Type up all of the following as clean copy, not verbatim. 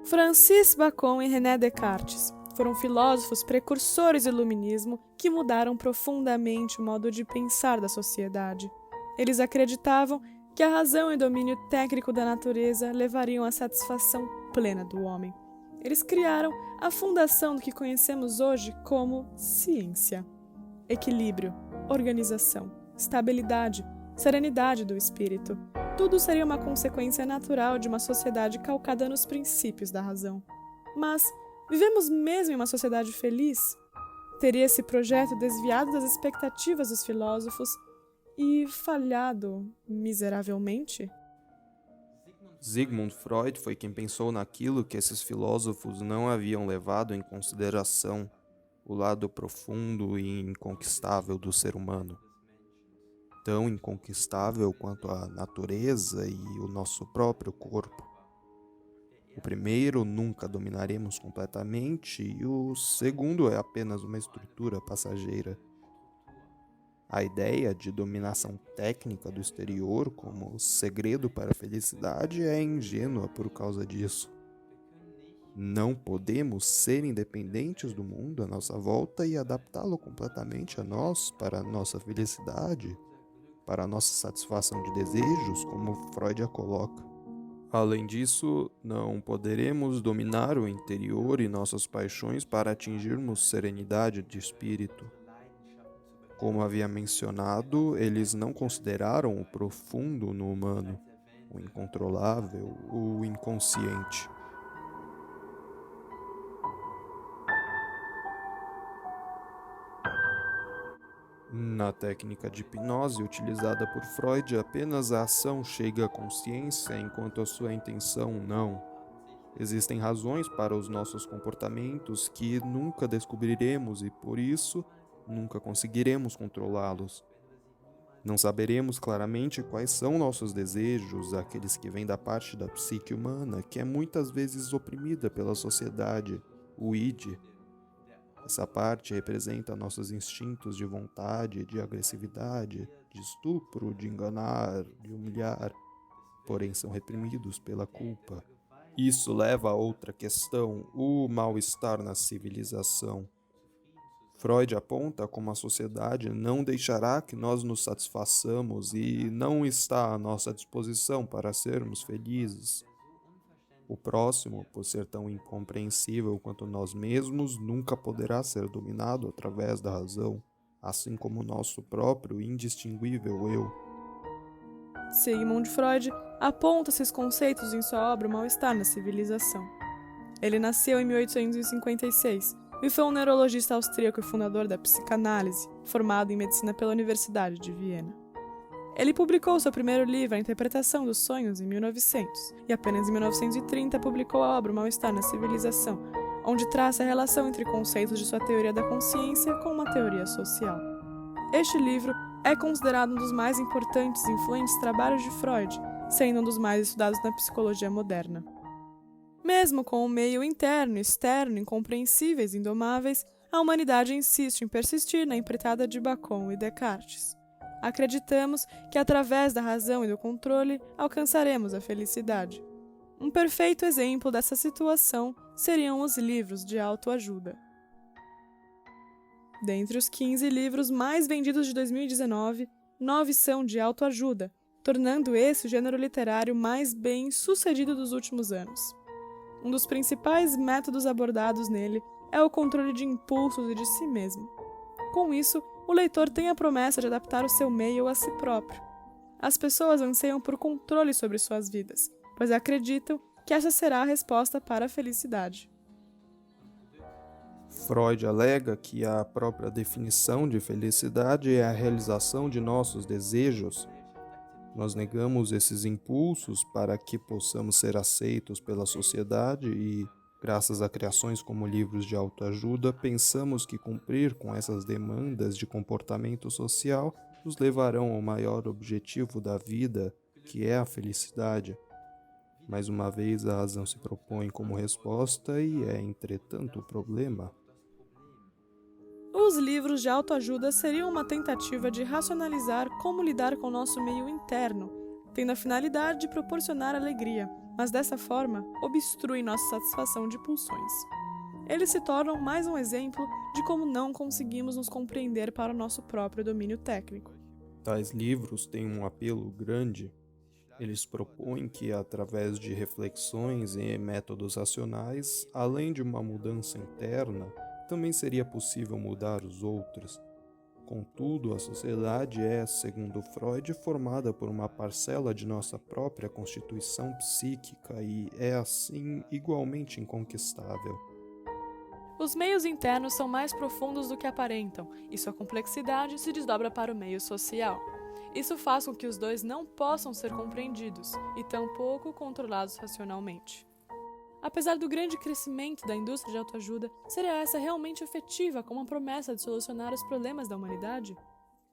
Francis Bacon e René Descartes foram filósofos precursores do iluminismo que mudaram profundamente o modo de pensar da sociedade. Eles acreditavam que a razão e o domínio técnico da natureza levariam à satisfação plena do homem. Eles criaram a fundação do que conhecemos hoje como ciência. Equilíbrio, organização, estabilidade, serenidade do espírito. Tudo seria uma consequência natural de uma sociedade calcada nos princípios da razão. Mas vivemos mesmo em uma sociedade feliz? Teria esse projeto desviado das expectativas dos filósofos e falhado miseravelmente? Sigmund Freud foi quem pensou naquilo que esses filósofos não haviam levado em consideração, o lado profundo e inconquistável do ser humano. Tão inconquistável quanto a natureza e o nosso próprio corpo. O primeiro nunca dominaremos completamente e o segundo é apenas uma estrutura passageira. A ideia de dominação técnica do exterior como segredo para a felicidade é ingênua por causa disso. Não podemos ser independentes do mundo à nossa volta e adaptá-lo completamente a nós para a nossa felicidade, para a nossa satisfação de desejos, como Freud a coloca. Além disso, não poderemos dominar o interior e nossas paixões para atingirmos serenidade de espírito. Como havia mencionado, eles não consideraram o profundo no humano, o incontrolável, o inconsciente. Na técnica de hipnose utilizada por Freud, apenas a ação chega à consciência, enquanto a sua intenção não. Existem razões para os nossos comportamentos que nunca descobriremos e, por isso, nunca conseguiremos controlá-los. Não saberemos claramente quais são nossos desejos, aqueles que vêm da parte da psique humana, que é muitas vezes oprimida pela sociedade, o id. Essa parte representa nossos instintos de vontade, de agressividade, de estupro, de enganar, de humilhar, porém são reprimidos pela culpa. Isso leva a outra questão, o mal-estar na civilização. Freud aponta como a sociedade não deixará que nós nos satisfaçamos e não está à nossa disposição para sermos felizes. O próximo, por ser tão incompreensível quanto nós mesmos, nunca poderá ser dominado através da razão, assim como o nosso próprio indistinguível eu. Sigmund Freud aponta esses conceitos em sua obra O Mal-Estar na Civilização. Ele nasceu em 1856 e foi um neurologista austríaco e fundador da psicanálise, formado em medicina pela Universidade de Viena. Ele publicou seu primeiro livro, A Interpretação dos Sonhos, em 1900, e apenas em 1930 publicou a obra O Mal-Estar na Civilização, onde traça a relação entre conceitos de sua teoria da consciência com uma teoria social. Este livro é considerado um dos mais importantes e influentes trabalhos de Freud, sendo um dos mais estudados na psicologia moderna. Mesmo com o meio interno e externo incompreensíveis e indomáveis, a humanidade insiste em persistir na empreitada de Bacon e Descartes. Acreditamos que através da razão e do controle alcançaremos a felicidade. Um perfeito exemplo dessa situação seriam os livros de autoajuda. Dentre os 15 livros mais vendidos de 2019, 9 são de autoajuda, tornando esse o gênero literário mais bem sucedido dos últimos anos. Um dos principais métodos abordados nele é o controle de impulsos e de si mesmo. Com isso, o leitor tem a promessa de adaptar o seu meio a si próprio. As pessoas anseiam por controle sobre suas vidas, pois acreditam que essa será a resposta para a felicidade. Freud alega que a própria definição de felicidade é a realização de nossos desejos. Nós negamos esses impulsos para que possamos ser aceitos pela sociedade e, graças a criações como livros de autoajuda, pensamos que cumprir com essas demandas de comportamento social nos levarão ao maior objetivo da vida, que é a felicidade. Mais uma vez, a razão se propõe como resposta e é, entretanto, o problema. Os livros de autoajuda seriam uma tentativa de racionalizar como lidar com o nosso meio interno, tendo a finalidade de proporcionar alegria, mas dessa forma obstruem nossa satisfação de pulsões. Eles se tornam mais um exemplo de como não conseguimos nos compreender para o nosso próprio domínio técnico. Tais livros têm um apelo grande. Eles propõem que, através de reflexões e métodos racionais, além de uma mudança interna, também seria possível mudar os outros. Contudo, a sociedade é, segundo Freud, formada por uma parcela de nossa própria constituição psíquica e é, assim, igualmente inconquistável. Os meios internos são mais profundos do que aparentam, e sua complexidade se desdobra para o meio social. Isso faz com que os dois não possam ser compreendidos e tampouco controlados racionalmente. Apesar do grande crescimento da indústria de autoajuda, seria essa realmente efetiva como uma promessa de solucionar os problemas da humanidade?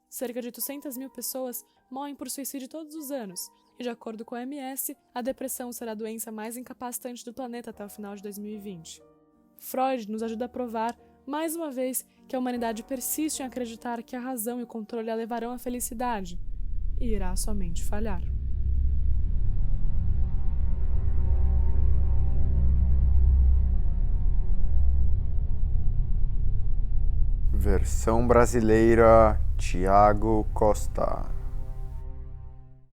Cerca de 800 mil pessoas morrem por suicídio todos os anos, e de acordo com a OMS, a depressão será a doença mais incapacitante do planeta até o final de 2020. Freud nos ajuda a provar, mais uma vez, que a humanidade persiste em acreditar que a razão e o controle a levarão à felicidade, e irá somente falhar. Versão brasileira, Tiago Costa.